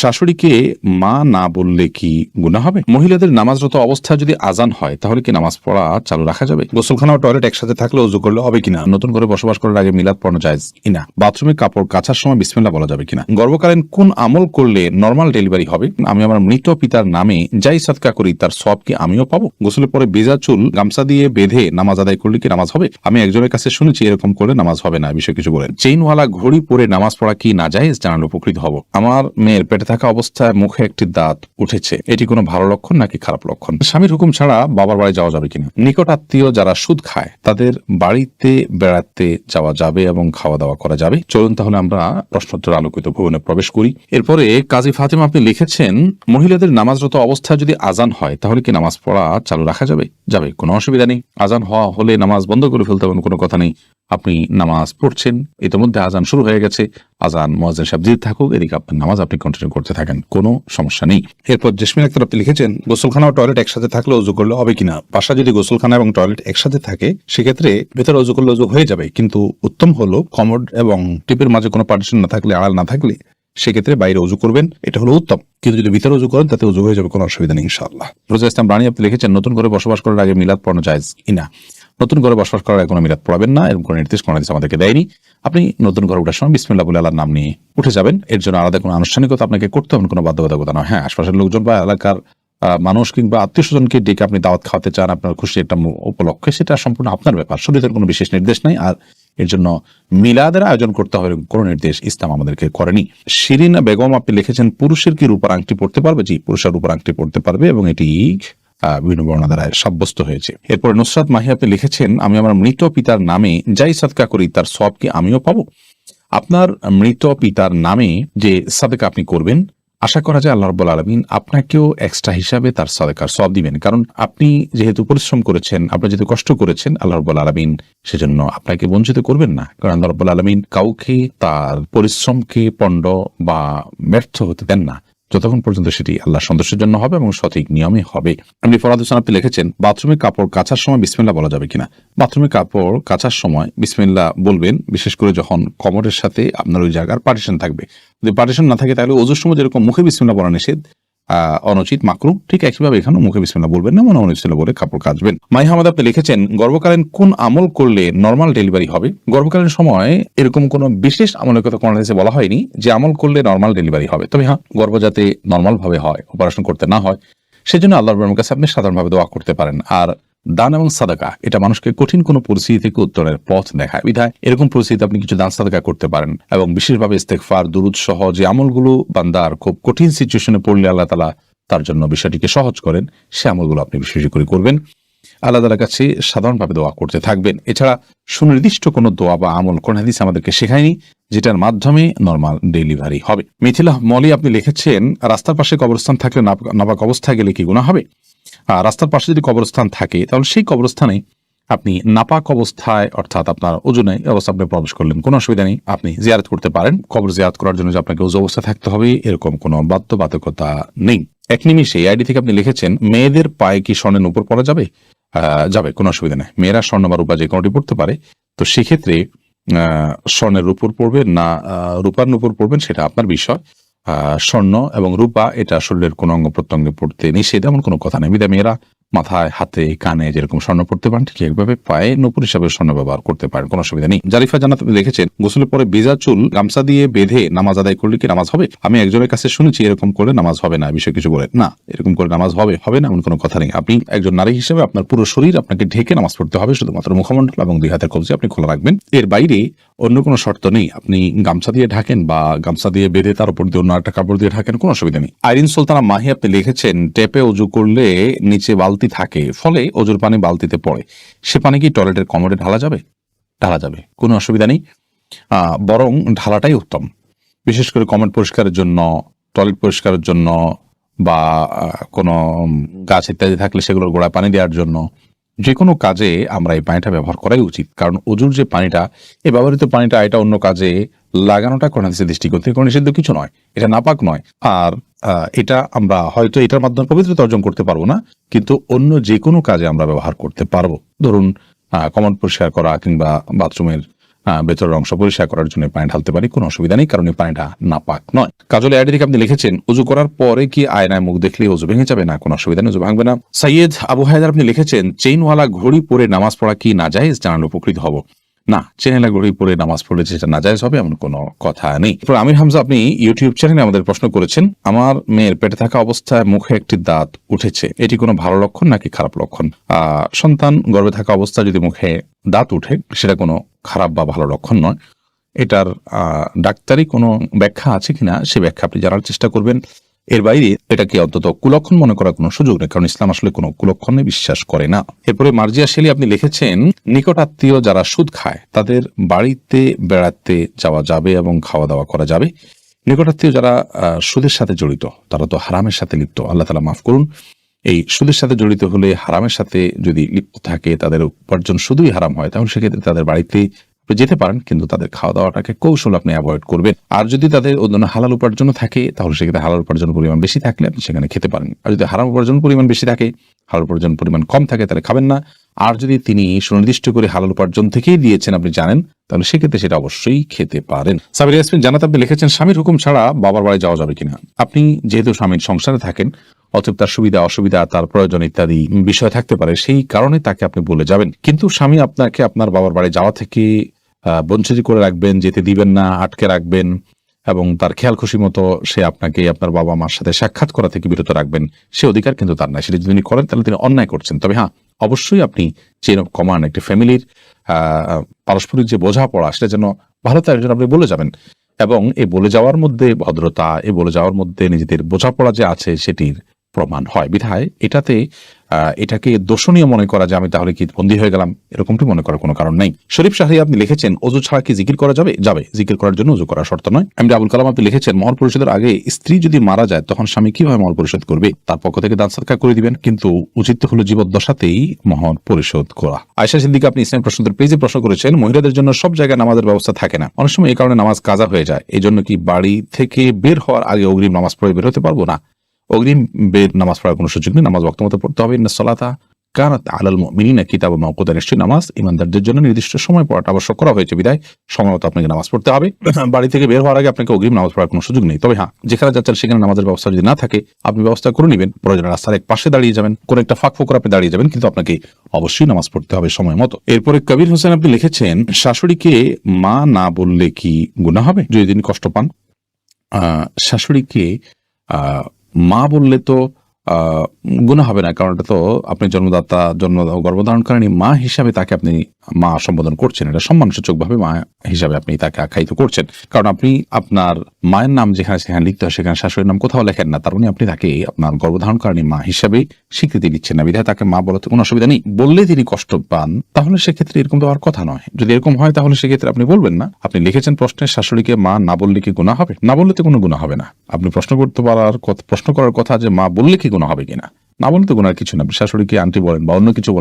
শাশুড়িকে মা না বললে কি গুনাহ হবে? মহিলাদের নামাজরত অবস্থায় যদি আজান হয় তাহলে কি নামাজ পড়া চালু রাখা যাবে? গোসলখানা ও টয়লেট একসাথে থাকলে ওযু করলে হবে কিনা? নতুন করে বসবাস করার আগে মিলাদ পড়ানো জায়েজ কিনা? বাথরুমে কাপড় কাচার সময় বিসমিল্লাহ বলা যাবে কিনা? গর্ভকালীন কোন আমল করলে নরমাল ডেলিভারি হবে? আমি আমার মৃত পিতার নামে যাই সাদকা করি তার সওয়াব কি আমিও পাবো? গোসলের পরে ভেজা চুল গামছা দিয়ে বেঁধে নামাজ আদায় করলে কি নামাজ হবে? আমি একজনের কাছে শুনেছি এরকম করলে নামাজ হবে না, বিষয় কিছু বলেন। চেইনওয়ালা ঘড়ি পরে নামাজ পড়া কি নাজায়েজ? জানালে উপকৃত হব। আমার মেয়ের পেটে থাকা অবস্থায় মুখে একটি দাঁত উঠেছে, এটি কোনো ভালো লক্ষণ নাকি খারাপ লক্ষণ? স্বামীর হুকুম ছাড়া বাবার বাড়ি যাওয়া যাবে কিনা? নিকট আত্মীয় যারা সুদ খায় তাদের বাড়িতে বেড়াতে যাওয়া যাবে এবং খাওয়া দাওয়া করা যাবে? চলুন তাহলে আমরা প্রশ্নোত্তর আলোকিত ভবনে প্রবেশ করি। এরপরে কাজী ফাতেমা আপনি লিখেছেন, মহিলাদের নামাজরত অবস্থায় যদি আজান হয় তাহলে কি নামাজ পড়া চালু রাখা যাবে? যাবে, কোনো অসুবিধা নেই। আজান হওয়া হলে নামাজ বন্ধ করে ফেলতে হবে, কোনো কথা নেই। আপনি নামাজ পড়ছেন, ইতিমধ্যে আজান শুরু হয়ে গেছে, আজান মুয়াজ্জিন সাহেব জিদ থাকুক, এদিকে আপনার নামাজ আপনি কন্টিনিউ করতে থাকেন, কোনো সমস্যা নেই। এরপর জেসমিন আক্তার আপনি লিখেছেন, গোসলখানা ও টয়লেট একসাথে থাকলে ওযু করলে হবে কিনা? বাসা যদি গোসলখানা এবং টয়লেট একসাথে থাকে সেক্ষেত্রে ভেতরে ওযু করলে ওযু হয়ে যাবে, কিন্তু উত্তম হলো কমোড এবং টিপের মাঝে কোনো পার্টিশন না থাকলে, আড়াল না থাকলে সেক্ষেত্রে বাইরে ওযু করবেন, এটা হলো উত্তম। কিন্তু যদি ভিতরে ওযু করেন তাতে ওযু হয়ে যাবে, কোনো অসুবিধা নেই ইনশাআল্লাহ। রোজা ইসলাম রানী আপনি লিখেছেন, নতুন করে বসবাস করার আগে মিলাদ পড়ানো জায়েজ কিনা? নতুন ঘরে বসবাস করার কোনো মিলাদ পড়াবেন না, এরকম কোনো নির্দেশ কোনো হাদিস আমাদেরকে দেয়নি। আপনি নতুন ঘরে ওঠার সময় বিসমিল্লাহ বলে আল্লাহর নাম নিয়ে উঠে যাবেন, এর জন্য আলাদা কোনো আনুষ্ঠানিকতা আপনাকে করতে হবে, কোনো বাধ্যবাধকতা নয়। হ্যাঁ, আশপাশের লোকজন বা এলাকার মানুষ কিংবা আত্মীয় স্বজনকে ডেকে আপনি দাওয়াত খাওয়াতে চান আপনার খুশি একটা উপলক্ষে, সেটা সম্পূর্ণ আপনার ব্যাপার, শরীয়তের কোনো বিশেষ নির্দেশ নাই। আর এর জন্য মিলাদের আয়োজন করতে হবে কোনো নির্দেশ ইসলাম আমাদেরকে করেনি। শিরিনা বেগম আপনি লিখেছেন, পুরুষের কি রূপার আংটি পড়তে পারবে? জি, পুরুষের রূপার আংটি পড়তে পারবে এবং এটি বিভিন্ন বর্ণনা দ্বারা সাব্যস্ত হয়েছে। এরপর নুসরাত মাহি আপনি লিখেছেন, আমি আমার মৃত পিতার নামে যাই সাদকা করি তার সওয়াব কি আমিও পাবো? আপনার মৃত পিতার নামে যে সাদকা আপনি করবেন, আশা করা যায় আল্লাহ রাব্বুল আলামিন আপনাকেও এক্সট্রা হিসাবে তার সাদকার সওয়াব দিবেন। কারণ আপনি যেহেতু পরিশ্রম করেছেন, আপনি যেহেতু কষ্ট করেছেন, আল্লাহ রাব্বুল আলামিন সেজন্য আপনাকে বঞ্চিত করবেন না। কারণ আল্লাহ রাব্বুল আলামিন কাউকে তার পরিশ্রমকে পণ্ড বা ব্যর্থ হতে দেন না, যতক্ষণ পর্যন্ত সেটি আল্লাহ সন্তোষের জন্য হবে এবং সঠিক নিয়মে হবে। আপনি ফরাদ হোসেন আপনি লিখেছেন, বাথরুমে কাপড় কাচার সময় বিসমিল্লাহ বলা যাবে কিনা? বাথরুমে কাপড় কাচার সময় বিসমিল্লাহ বলবেন, বিশেষ করে যখন কমরের সাথে আপনার ওই জায়গার পার্টিশন থাকবে। যদি পার্টিশন না থাকে তাহলে ওযুর সময় যেরকম মুখে বিসমিল্লাহ বলা নিষেধ, অনুচিত, মাকরুহ, ঠিক একইভাবে এখানেও মুখে বিসমিল্লাহ বলবেন না, মনে বিসমিল্লাহ বলে কাপড় কাচবেন। মাই হামাদ আপনি লিখেছেন, গর্ভকালীন কোন আমল করলে নরমাল ডেলিভারি হবে? গর্ভকালীন সময় এরকম কোনো বিশেষ আমলের কথা কোন হাদিসে বলা হয়নি যে আমল করলে নরমাল ডেলিভারি হবে। তবে হ্যাঁ, গর্ভ যাতে নরমাল ভাবে হয়, অপারেশন করতে না হয়, সেজন্য আল্লাহর রহমতের কাছে আপনি সাধারণভাবে দোয়া করতে পারেন। আর দান এবং সাদাকা এটা মানুষকে কঠিন কোনো পরিস্থিতি থেকে উত্তরের পথ দেখায়, বিধায় এরকম পরিস্থিতিতে আপনি কিছু দান সাদাকা করতে পারেন এবং বিশেষভাবে ইস্তেগফার, দুরূদ সহ যে আমলগুলো বান্দার খুব কঠিন সিচুয়েশনে পড়লে আল্লাহ তাআলা তার জন্য বিষয়টিকে সহজ করেন, সে আমলগুলো আপনি বিশেষ করে করবেন। আল্লাহ তাআলার কাছে সাধারণভাবে দোয়া করতে থাকবেন। এছাড়া সুনির্দিষ্ট কোনো দোয়া বা আমল কোন হাদিস আমাদেরকে শেখায়নি যেটার মাধ্যমে নরমাল ডেলিভারি হবে। মিথিলা মলি আপনি লিখেছেন, রাস্তার পাশে কবরস্থান থাকলে নাপাক অবস্থায় গেলে কি গুনাহ হবে? রাস্তার পাশে যদি কবরস্থান থাকে তাহলে সেই কবরস্থানে আপনি নাপাক অবস্থায়, অর্থাৎ আপনার ওযু নেই অবস্থা আপনি প্রবেশ করলেন, কোনো অসুবিধা নেই, আপনি জিয়ারত করতে পারেন। কবর জিয়ারত করার জন্য যে আপনাকে ওযু অবস্থা থাকতে হবে এরকম কোনো বাধ্যবাধকতা নেই। এক নিমিষে আইডি থেকে আপনি লিখেছেন, মেয়েদের পায়ে কি স্বর্ণের নূপুর পরা যাবে? যাবে, কোনো অসুবিধা নেই। মেয়েরা স্বর্ণ বা রূপা যে কোনোটি পড়তে পারে, তো সেক্ষেত্রে স্বর্ণের নূপুর পড়বেন না রূপার নূপুর পড়বেন সেটা আপনার বিষয়। স্বর্ণ এবং রূপা এটা শরীরের কোনো অঙ্গ প্রত্যঙ্গে পড়তে নিষেধ, এমন কোনো কথা নেই। বিধায় মেয়েরা মাথায়, হাতে, কানে যেরকম স্বর্ণ পড়তে পারেন, ঠিক একভাবে পায়ে নূপুর হিসাবে স্বর্ণ ব্যবহার করতে পারেন, কোনো অসুবিধা নেই। জারিফা জান্নাত আপনি লিখেছেন, গোসলের পরে ভেজা চুল গামছা দিয়ে বেঁধে নামাজ আদায় করলে কি নামাজ হবে? আমি একজনের কাছে শুনেছি এরকম করলে নামাজ হবে না, বিষয় কিছু বলে না, এরকম করে নামাজ হবে না এমন কোনো কথা নেই। আপনি একজন নারী হিসেবে আপনার পুরো শরীর আপনাকে ঢেকে নামাজ পড়তে হবে, শুধুমাত্র মুখমণ্ডল এবং দুই হাতের কবজি আপনি খোলা রাখবেন, এর বাইরে অন্য কোনো শর্ত নেই। আপনি গামছা দিয়ে ঢাকেন বা গামছা দিয়ে বেঁধে তার উপর দিয়ে অন্য একটা কাপড় দিয়ে ঢাকেন, কোনো অসুবিধা নেই। আইরিন সুলতানা মাহি আপনি লিখেছেন, টেপে ওযু করলে নিচে বালতি থাকে, ফলে ওযুর পানি বালতিতে পড়ে, সে পানি কি টয়লেটের কমোডে ঢালা যাবে? ঢালা যাবে, কোনো অসুবিধা নেই, বরং ঢালাটাই উত্তম। বিশেষ করে কমোড পরিষ্কারের জন্য, টয়লেট পরিষ্কারের জন্য বা কোনো গাছ ইত্যাদি থাকলে সেগুলোর গোড়ায় পানি দেওয়ার জন্য, যে কোনো কাজে আমরা এই পানিটা ব্যবহার করাই উচিত। কারণ ওযুর যে পানিটা, এই ব্যবহৃত পানিটা এটা অন্য কাজে লাগানোটা কোন হাদিসের দৃষ্টিকোণ থেকে কোনো নিষিদ্ধ কিছু নয়, এটা নাপাক নয়। আর এটা আমরা হয়তো এটার মাধ্যমে পবিত্রতা অর্জন করতে পারবো না, কিন্তু অন্য যে কোনো কাজে আমরা ব্যবহার করতে পারবো। ধরুন কমোড পরিষ্কার করা কিংবা বাথরুমের ভেতরের অংশ পরিষ্কার করার জন্য পানি ঢালতে পারি, কোনো অসুবিধা নেই, কারণ এই পানিটা নাপাক নয়। কাজল আইডি থেকে আপনি লিখেছেন উজু করার পরে কি আয়নায় মুখ দেখলে উজু ভেঙে যাবে? না, কোনো অসুবিধা নেই, উজু ভাঙবে না। সৈয়দ আবু হায়দার আপনি লিখেছেন চেইনওয়ালা ঘড়ি পরে নামাজ পড়া কি নাজায়েজ? জানালে উপকৃত হব। না, চেইনওয়ালা ঘড়ি পরে নামাজ পড়লে সেটা নাজায়েজ হবে এমন কোনো কথা নেই। আমির হামজা আপনি ইউটিউব চ্যানেলে আমাদের প্রশ্ন করেছেন, আমার মেয়ের পেটে থাকা অবস্থায় মুখে একটি দাঁত উঠেছে, এটি কোনো ভালো লক্ষণ নাকি খারাপ লক্ষণ? সন্তান গর্ভে থাকা অবস্থায় যদি মুখে দাঁত উঠে সেটা কোনো খারাপ বা ভালো লক্ষণ নয়। এটার ডাক্তারি কোনো ব্যাখ্যা আছে কিনা সে ব্যাখ্যা আপনি জানার চেষ্টা করবেন। এর বাইরে এটাকে অন্তত কুলক্ষণ মনে করার কোনো সুযোগ নেই, কারণ ইসলাম আসলে কোনো কুলক্ষণে বিশ্বাস করে না। এরপরে মার্জিয়া শেলি আপনি লিখেছেন নিকট আত্মীয় যারা সুদ খায় তাদের বাড়িতে বেড়াতে যাওয়া যাবে এবং খাওয়া দাওয়া করা যাবে। নিকট আত্মীয় যারা সুদের সাথে জড়িত তারা তো হারামের সাথে লিপ্ত, আল্লাহ তাআলা মাফ করুন। এই সুদের সাথে জড়িত হলে, হারামের সাথে যদি লিপ্ত থাকে, তাদের উপার্জন শুধুই হারাম হয়, তাহলে সেক্ষেত্রে তাদের বাড়িতে যেতে পারেন, কিন্তু তাদের খাওয়া দাওয়াটাকে কৌশল আপনি অ্যাভয়েড করবেন। আর যদি তাদের অন্য হালাল উপার্জন থাকে তাহলে সেক্ষেত্রে হালাল উপার্জন পরিমাণ বেশি থাকলে আপনি সেখানে খেতে পারেন। আর যদি হারাম উপার্জন পরিমাণ বেশি থাকে, হালাল উপার্জন পরিমাণ কম থাকে, তাহলে খাবেন না। আর যদি তিনি সুনির্দিষ্ট করে হালাল উপার্জন থেকেই দিয়েছেন আপনি জানেন, তাহলে সেক্ষেত্রে সেটা অবশ্যই খেতে পারেন। সাবির ইয়াসমিন জানাত আপনি লিখেছেন স্বামীর হুকুম ছাড়া বাবার বাড়ি যাওয়া যাবে কিনা? আপনি যেহেতু স্বামীর সংসারে থাকেন, অতএব তার সুবিধা অসুবিধা, তার প্রয়োজন ইত্যাদি বিষয় থাকতে পারে, সেই কারণে তাকে আপনি বলে যাবেন। কিন্তু স্বামী আপনাকে আপনার বাবার বাড়ি যাওয়া থেকে বঞ্চিত করে রাখবেন, যেতে দিবেন না, আটকে রাখবেন এবং তার খেয়াল খুশি মতো সে আপনাকে আপনার বাবা মার সাথে সাক্ষাৎ করা থেকে বিরত রাখবেন, সে অধিকার কিন্তু তার নাই। সেটা যদি তিনি করেন তাহলে তিনি অন্যায় করছেন। তবে হ্যাঁ, অবশ্যই আপনি চেইন অফ কমান্ড, একটি ফ্যামিলির পারস্পরিক যে বোঝাপড়া সেটা যেন ভালো তার জন্য আপনি বলে যাবেন, এবং এই বলে যাওয়ার মধ্যে ভদ্রতা, এই বলে যাওয়ার মধ্যে নিজেদের বোঝাপড়া যে আছে সেটির প্রমাণ হয়। বিধায় এটাকে দোষণীয় মনে করা যে আমি তাহলে কি বন্দী হয়ে গেলাম, এরকমটি মনে করার কোনো কারণ নেই। শরীফ শাহরি আপনি লিখেছেন অজু ছাড়া কি জিকির করা যাবে? যাবে, জিকির করার জন্য অজু করা শর্ত নয়। এমডি আবুল কালাম আপনি লিখেছেন মহর পরিশোধের আগে স্ত্রী যদি মারা যায় তখন স্বামী কিভাবে মহর পরিশোধ করবে? তার পক্ষ থেকে দান সদকা করে দিবেন, কিন্তু উচিত হলো জীবদ্দশাতেই মহর পরিশোধ করা। আয়েশা সিদ্দিকা আপনি ইসলাম প্রশ্নদের পেজে প্রশ্ন করেছেন মহিলাদের জন্য সব জায়গায় নামাজের ব্যবস্থা থাকে না, অনেক সময় এই কারণে নামাজ কাজা হয়ে যায়, এই জন্য কি বাড়ি থেকে বের হওয়ার আগে অগ্রিম নামাজ পড়ে বের হতে পারবো? না, অগ্রিম বের নামাজ পড়ার কোনো সুযোগ নেই, নামাজ ওয়াক্ত মতো পড়তে হবে। ইন্না সলাতা কানাত আলাল মুমিনিনা কিতাবাম মাওকুতা, নিশ্চয়ই নামাজ ইমানদারদের জন্য নির্দিষ্ট সময় পড়াটা আবশ্যক করা হয়েছে, বিধায় সময় মতো আপনাকে নামাজ পড়তে হবে। বাড়ি থেকে বের হওয়ার আগে আপনাকে অগ্রিম নামাজ পড়ার কোনো সুযোগ নেই। তবে হ্যাঁ, যেখানে যাচ্ছেন সেখানে নামাজের ব্যবস্থা যদি না থাকে আপনি ব্যবস্থা করে নেবেন, প্রয়োজনে রাস্তার এক পাশে দাঁড়িয়ে যাবেন, কোন একটা ফাঁক ফোকর আপনি দাঁড়িয়ে যাবেন, কিন্তু আপনাকে অবশ্যই নামাজ পড়তে হবে সময় মতো। এরপরে কবির হোসেন আপনি লিখেছেন শাশুড়িকে মা না বললে কি গুনাহ হবে যদি তিনি কষ্ট পান? শাশুড়িকে মা বললে তো গুনাহ হবে না, কারণ এটা তো আপনি গর্ভধারণকারিণী মা হিসাবে তাকে আপনি মা সম্বোধন করছেন, এটা সম্মানসূচক ভাবে মা হিসাবে আপনি তাকে আখ্যায়িত করছেন। কারণ আপনি আপনার মায়ের নাম যেখানে সেখানে লিখতে হয় সেখানে শাশুড়ির নাম কোথাও লেখেন না, তার মানে আপনি তাকে আপনার গর্ভধারণকারিণী মা হিসাবে স্বীকৃতি দিচ্ছেন না, বিধায় তাকে মা বলতে কোনো অসুবিধা নেই। বললে তিনি কষ্ট পান তাহলে সেক্ষেত্রে এরকম তো আর কথা নয়। যদি এরকম হয় তাহলে সেক্ষেত্রে আপনি বলবেন না। আপনি লিখেছেন প্রশ্নে শাশুড়িকে মা না বললে কি গুনাহ হবে? না বললে তো কোনো গুনাহ হবে না। আপনি প্রশ্ন করার কথা যে মা বললে কি গুনাহ হবে কিনা, না বললে তো গুনার কিছু না। শাশুড়িকে আন্টি বলেন বা অন্য কিছু বলেন,